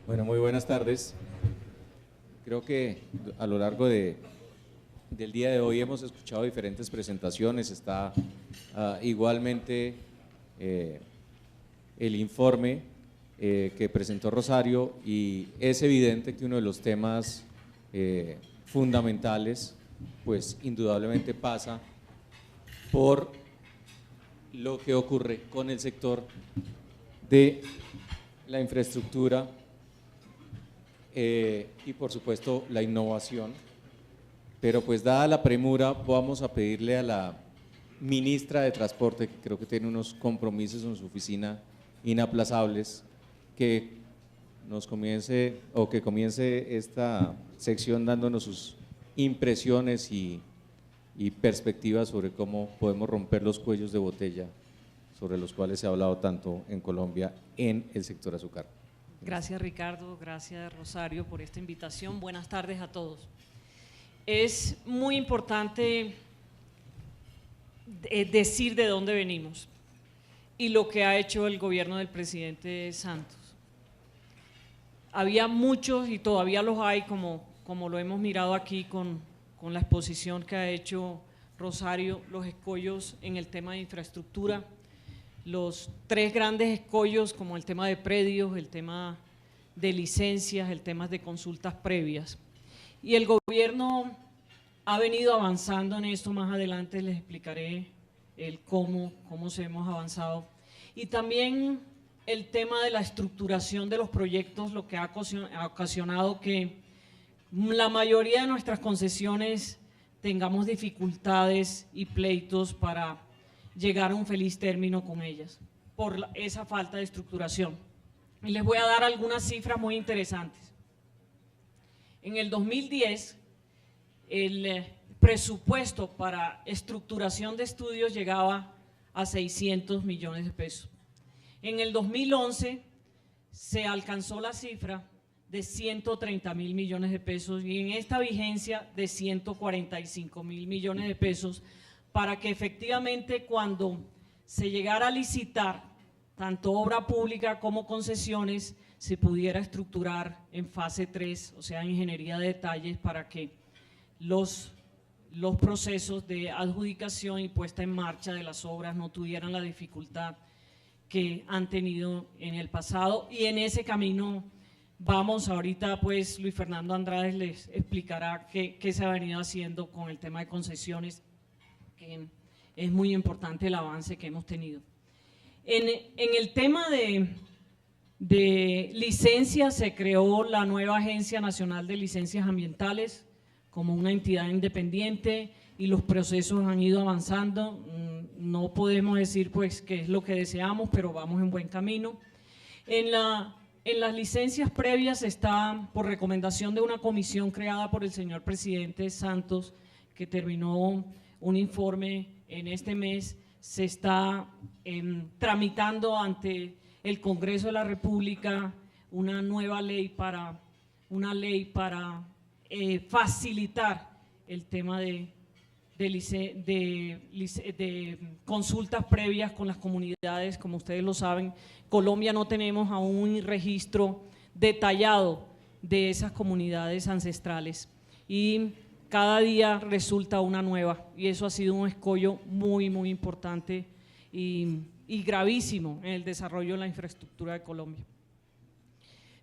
Bueno, muy buenas tardes. Creo que a lo largo del día de hoy hemos escuchado diferentes presentaciones. Está igualmente el informe que presentó Rosario, y es evidente que uno de los temas fundamentales, pues indudablemente pasa por lo que ocurre con el sector de la infraestructura y por supuesto la innovación. Pero pues dada la premura, vamos a pedirle a la ministra de Transporte, que creo que tiene unos compromisos en su oficina inaplazables, que nos comience o que comience esta sección dándonos sus impresiones y perspectivas sobre cómo podemos romper los cuellos de botella sobre los cuales se ha hablado tanto en Colombia en el sector azucar. Gracias, Ricardo, gracias, Rosario, por esta invitación. Buenas tardes a todos. Es muy importante decir de dónde venimos y lo que ha hecho el gobierno del presidente Santos. Había muchos y todavía los hay, como lo hemos mirado aquí con la exposición que ha hecho Rosario, los escollos en el tema de infraestructura, los tres grandes escollos como el tema de predios, el tema de licencias, el tema de consultas previas. Y el gobierno ha venido avanzando en esto. Más adelante les explicaré el cómo se hemos avanzado. Y también el tema de la estructuración de los proyectos, lo que ha ocasionado que la mayoría de nuestras concesiones tengamos dificultades y pleitos para llegar a un feliz término con ellas, por esa falta de estructuración. Y les voy a dar algunas cifras muy interesantes. En el 2010, el presupuesto para estructuración de estudios llegaba a 600 millones de pesos. En el 2011 se alcanzó la cifra de 130.000 millones de pesos y en esta vigencia de 145.000 millones de pesos, para que efectivamente cuando se llegara a licitar tanto obra pública como concesiones se pudiera estructurar en fase 3, o sea, ingeniería de detalles, para que los procesos de adjudicación y puesta en marcha de las obras no tuvieran la dificultad que han tenido en el pasado, y en ese camino vamos. Ahorita pues Luis Fernando Andrade les explicará qué se ha venido haciendo con el tema de concesiones, que es muy importante el avance que hemos tenido. En el tema de licencias, se creó la nueva Agencia Nacional de Licencias Ambientales como una entidad independiente y los procesos han ido avanzando. No podemos decir pues que es lo que deseamos, pero vamos en buen camino. En las licencias previas está, por recomendación de una comisión creada por el señor presidente Santos, que terminó un informe en este mes, se está tramitando ante el Congreso de la República una nueva ley para facilitar el tema de consultas previas con las comunidades. Como ustedes lo saben, Colombia no tenemos aún un registro detallado de esas comunidades ancestrales y cada día resulta una nueva, y eso ha sido un escollo muy importante y gravísimo en el desarrollo de la infraestructura de Colombia.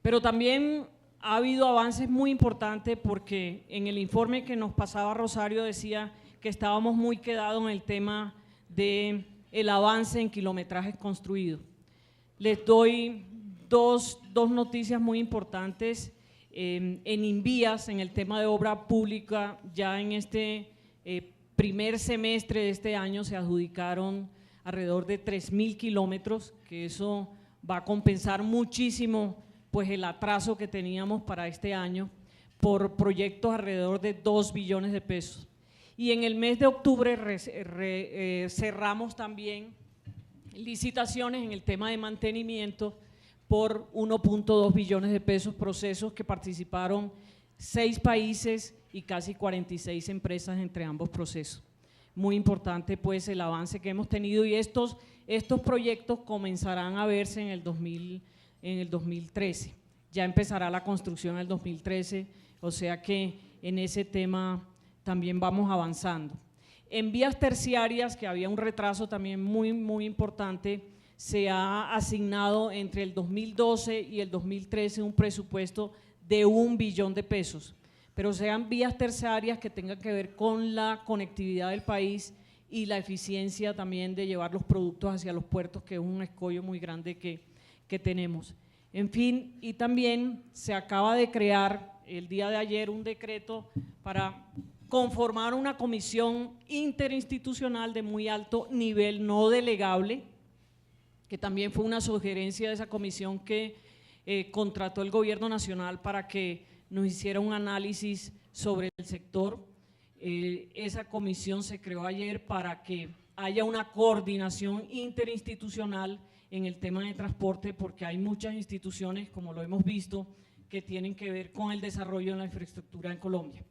Pero también ha habido avances muy importantes, porque en el informe que nos pasaba Rosario decía que estábamos muy quedados en el tema del avance en kilometrajes construidos. Les doy dos noticias muy importantes. En Invías, en el tema de obra pública, ya en este primer semestre de este año se adjudicaron alrededor de 3.000 kilómetros, que eso va a compensar muchísimo pues el atraso que teníamos para este año, por proyectos alrededor de 2 billones de pesos. Y en el mes de octubre cerramos también licitaciones en el tema de mantenimiento por 1.2 billones de pesos, procesos que participaron 6 países y casi 46 empresas entre ambos procesos. Muy importante pues el avance que hemos tenido, y estos proyectos comenzarán a verse en el 2013. ya empezará la construcción en el 2013, o sea que en ese tema también vamos avanzando. En vías terciarias, que había un retraso también muy importante, se ha asignado entre el 2012 y el 2013 un presupuesto de 1 billón de pesos, pero sean vías terciarias que tengan que ver con la conectividad del país y la eficiencia también de llevar los productos hacia los puertos, que es un escollo muy grande que tenemos. En fin, y también se acaba de crear el día de ayer un decreto para conformar una comisión interinstitucional de muy alto nivel no delegable, que también fue una sugerencia de esa comisión que contrató el gobierno nacional para que nos hiciera un análisis sobre el sector. Esa comisión se creó ayer para que haya una coordinación interinstitucional en el tema de transporte, porque hay muchas instituciones, como lo hemos visto, que tienen que ver con el desarrollo de la infraestructura en Colombia.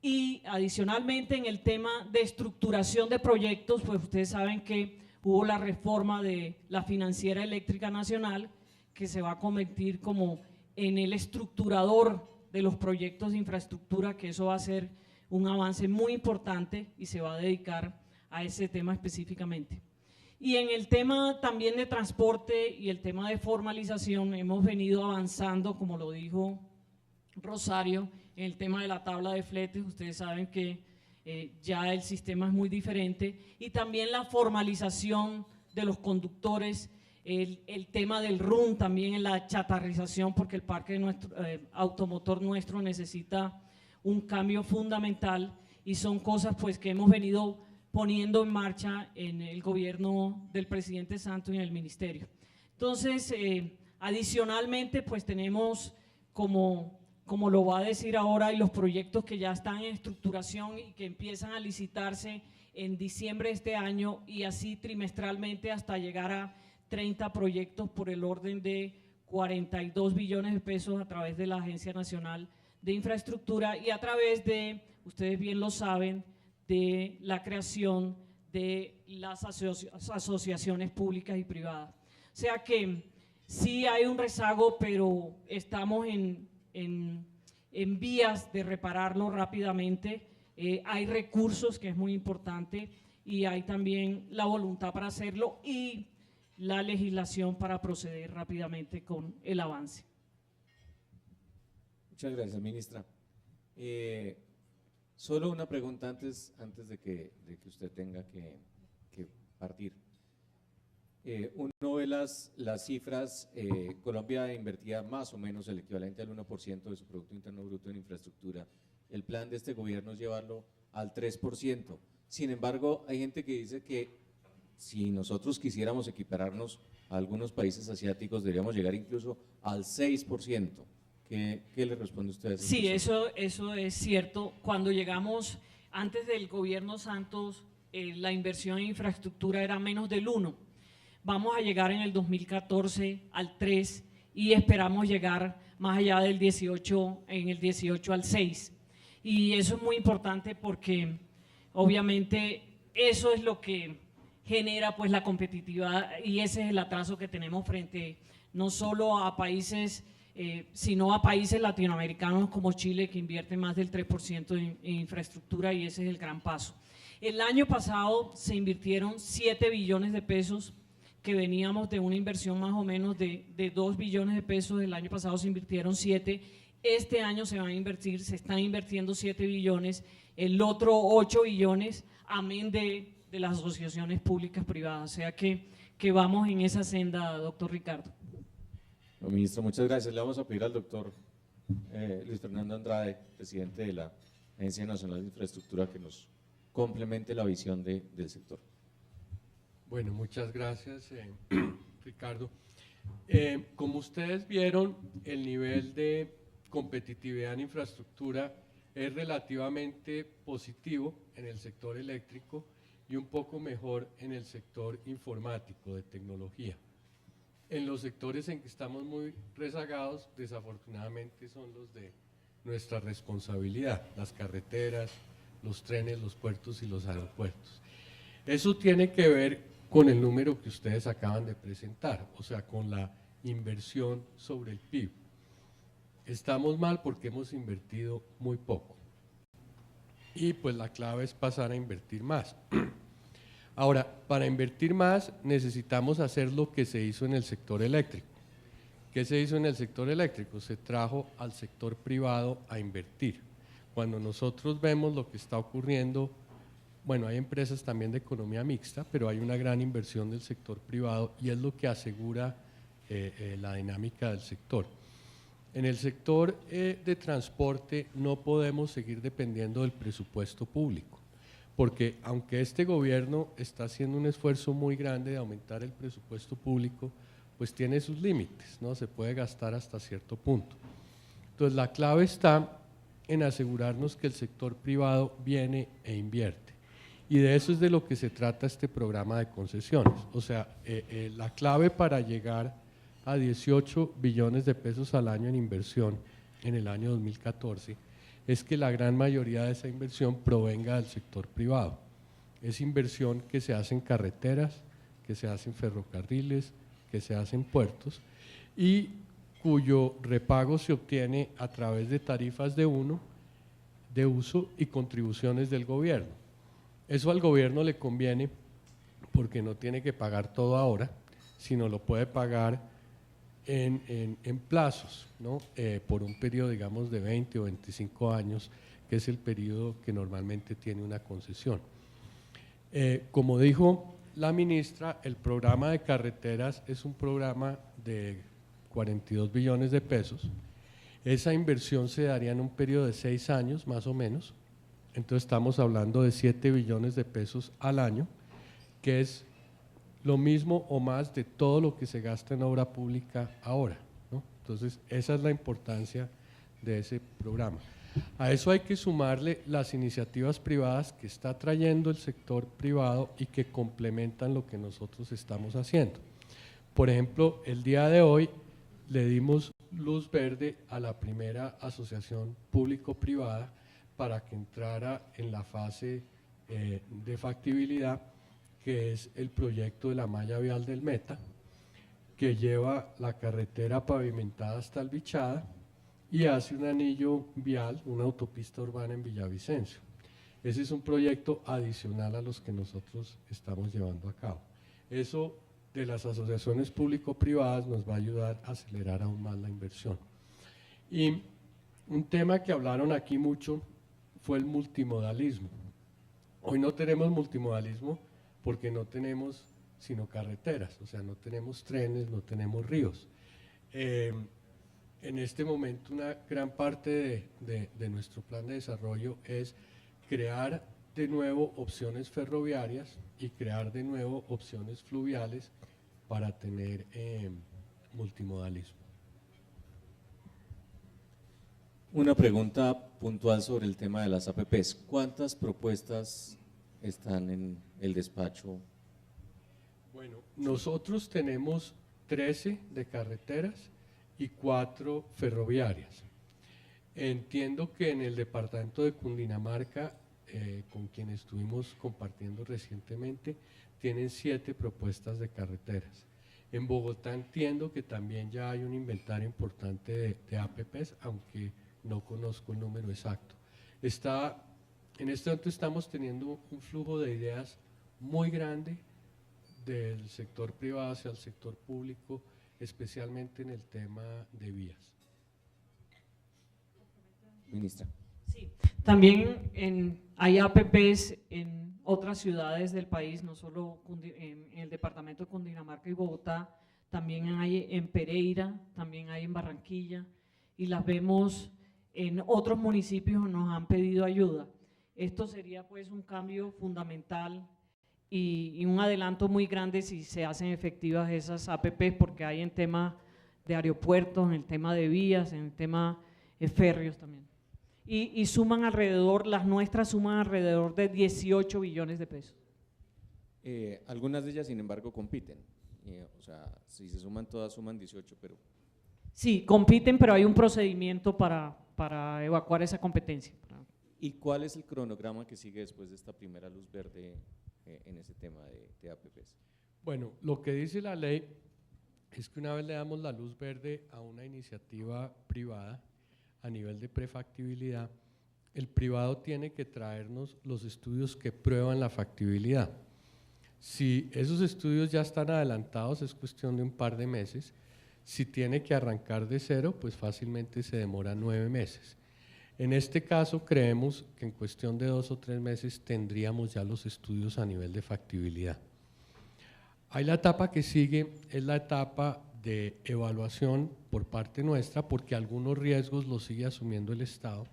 Y adicionalmente en el tema de estructuración de proyectos, pues ustedes saben que hubo la reforma de la Financiera Eléctrica Nacional, que se va a convertir como en el estructurador de los proyectos de infraestructura, que eso va a ser un avance muy importante y se va a dedicar a ese tema específicamente. Y en el tema también de transporte y el tema de formalización hemos venido avanzando, como lo dijo Rosario, en el tema de la tabla de fletes. Ustedes saben que ya el sistema es muy diferente, y también la formalización de los conductores, el tema del RUN también en la chatarrización, porque el parque automotor nuestro necesita un cambio fundamental, y son cosas pues que hemos venido poniendo en marcha en el gobierno del presidente Santos y en el ministerio. Entonces, adicionalmente pues tenemos como lo va a decir ahora, y los proyectos que ya están en estructuración y que empiezan a licitarse en diciembre de este año, y así trimestralmente hasta llegar a 30 proyectos por el orden de 42 billones de pesos a través de la Agencia Nacional de Infraestructura y a través de, ustedes bien lo saben, de la creación de las asociaciones públicas y privadas. O sea que sí hay un rezago, pero estamos en vías de repararlo rápidamente. Hay recursos, que es muy importante, y hay también la voluntad para hacerlo y la legislación para proceder rápidamente con el avance. Muchas gracias, ministra. Solo una pregunta antes de que usted tenga que partir. Uno ve las cifras. Colombia invertía más o menos el equivalente al 1% de su Producto Interno Bruto en infraestructura. El plan de este gobierno es llevarlo al 3%. Sin embargo, hay gente que dice que si nosotros quisiéramos equipararnos a algunos países asiáticos, deberíamos llegar incluso al 6%. ¿Qué le responde usted a eso? Sí, eso es cierto. Cuando llegamos, antes del gobierno Santos, la inversión en infraestructura era menos del 1%. Vamos a llegar en el 2014 al 3% y esperamos llegar más allá del 18, en el 18 al 6%. Y eso es muy importante porque obviamente eso es lo que genera pues la competitividad, y ese es el atraso que tenemos frente no solo a países, sino a países latinoamericanos como Chile, que invierte más del 3% en infraestructura, y ese es el gran paso. El año pasado se invirtieron 7 billones de pesos, que veníamos de una inversión más o menos de 2 billones de pesos. El año pasado se invirtieron 7, este año se están invirtiendo 7 billones, el otro 8 billones, amén de las asociaciones públicas privadas. O sea que vamos en esa senda, doctor Ricardo. Bueno, ministro, muchas gracias. Le vamos a pedir al doctor Luis Fernando Andrade, presidente de la Agencia Nacional de Infraestructura, que nos complemente la visión del sector. Bueno, muchas gracias, Ricardo. Como ustedes vieron, el nivel de competitividad en infraestructura es relativamente positivo en el sector eléctrico y un poco mejor en el sector informático, de tecnología. En los sectores en que estamos muy rezagados, desafortunadamente, son los de nuestra responsabilidad: las carreteras, los trenes, los puertos y los aeropuertos. Eso tiene que ver con el número que ustedes acaban de presentar, o sea, con la inversión sobre el PIB. Estamos mal porque hemos invertido muy poco. Y pues la clave es pasar a invertir más. Ahora, para invertir más necesitamos hacer lo que se hizo en el sector eléctrico. ¿Qué se hizo en el sector eléctrico? Se trajo al sector privado a invertir. Cuando nosotros vemos lo que está ocurriendo, bueno, hay empresas también de economía mixta, pero hay una gran inversión del sector privado y es lo que asegura la dinámica del sector. En el sector de transporte no podemos seguir dependiendo del presupuesto público, porque aunque este gobierno está haciendo un esfuerzo muy grande de aumentar el presupuesto público, pues tiene sus límites, ¿no? Se puede gastar hasta cierto punto. Entonces la clave está en asegurarnos que el sector privado viene e invierte. Y de eso es de lo que se trata este programa de concesiones. O sea, la clave para llegar a 18 billones de pesos al año en inversión en el año 2014 es que la gran mayoría de esa inversión provenga del sector privado. Es inversión que se hace en carreteras, que se hace en ferrocarriles, que se hace en puertos y cuyo repago se obtiene a través de tarifas de uso y contribuciones del gobierno. Eso al gobierno le conviene porque no tiene que pagar todo ahora, sino lo puede pagar en plazos, ¿no? Por un periodo, digamos, de 20 o 25 años, que es el periodo que normalmente tiene una concesión. Como dijo la ministra, el programa de carreteras es un programa de 42 billones de pesos. Esa inversión se daría en un periodo de 6 años, más o menos. Entonces estamos hablando de 7 billones de pesos al año, que es lo mismo o más de todo lo que se gasta en obra pública ahora, ¿no? Entonces esa es la importancia de ese programa. A eso hay que sumarle las iniciativas privadas que está trayendo el sector privado y que complementan lo que nosotros estamos haciendo. Por ejemplo, el día de hoy le dimos luz verde a la primera asociación público-privada para que entrara en la fase de factibilidad, que es el proyecto de la malla vial del Meta, que lleva la carretera pavimentada hasta Albichada y hace un anillo vial, una autopista urbana en Villavicencio. Ese es un proyecto adicional a los que nosotros estamos llevando a cabo. Eso de las asociaciones público-privadas nos va a ayudar a acelerar aún más la inversión. Y un tema que hablaron aquí mucho fue el multimodalismo. Hoy no tenemos multimodalismo porque no tenemos sino carreteras, o sea, no tenemos trenes, no tenemos ríos. En este momento una gran parte de nuestro plan de desarrollo es crear de nuevo opciones ferroviarias y crear de nuevo opciones fluviales para tener multimodalismo. Una pregunta puntual sobre el tema de las APPs. ¿Cuántas propuestas están en el despacho? Bueno, nosotros tenemos 13 de carreteras y 4 ferroviarias. Entiendo que en el departamento de Cundinamarca, con quien estuvimos compartiendo recientemente, tienen 7 propuestas de carreteras. En Bogotá entiendo que también ya hay un inventario importante de APPs, aunque no conozco el número exacto. En este momento estamos teniendo un flujo de ideas muy grande del sector privado hacia el sector público, especialmente en el tema de vías. Ministra. Sí, también hay APPs en otras ciudades del país, no solo en el departamento de Cundinamarca y Bogotá, también hay en Pereira, también hay en Barranquilla, y las vemos en otros municipios que nos han pedido ayuda. Esto sería pues un cambio fundamental y un adelanto muy grande si se hacen efectivas esas APPs, porque hay en tema de aeropuertos, en el tema de vías, en el tema férreos también. Y suman alrededor, las nuestras suman alrededor de 18 billones de pesos. Algunas de ellas, sin embargo, compiten. O sea, si se suman todas, suman 18, pero… Sí, compiten, pero hay un procedimiento para evacuar esa competencia. ¿Y cuál es el cronograma que sigue después de esta primera luz verde en ese tema de APPs? Bueno, lo que dice la ley es que una vez le damos la luz verde a una iniciativa privada, a nivel de prefactibilidad, el privado tiene que traernos los estudios que prueban la factibilidad. Si esos estudios ya están adelantados, es cuestión de un par de meses. Si tiene que arrancar de cero, pues fácilmente se demora 9 meses. En este caso, creemos que en cuestión de 2 o 3 meses tendríamos ya los estudios a nivel de factibilidad. Ahí la etapa que sigue es la etapa de evaluación por parte nuestra, porque algunos riesgos los sigue asumiendo el Estado,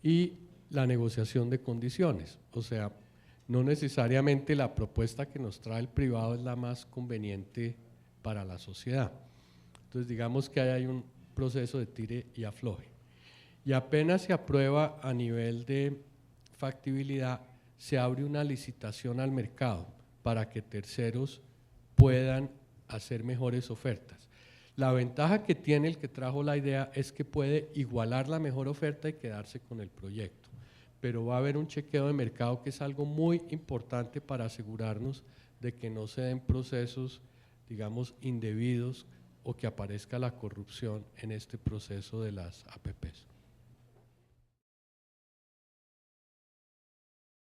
y la negociación de condiciones. O sea, no necesariamente la propuesta que nos trae el privado es la más conveniente para la sociedad. Entonces, digamos que ahí hay un proceso de tire y afloje. Y apenas se aprueba a nivel de factibilidad, se abre una licitación al mercado para que terceros puedan hacer mejores ofertas. La ventaja que tiene el que trajo la idea es que puede igualar la mejor oferta y quedarse con el proyecto, pero va a haber un chequeo de mercado que es algo muy importante para asegurarnos de que no se den procesos, digamos, indebidos o que aparezca la corrupción en este proceso de las APPs.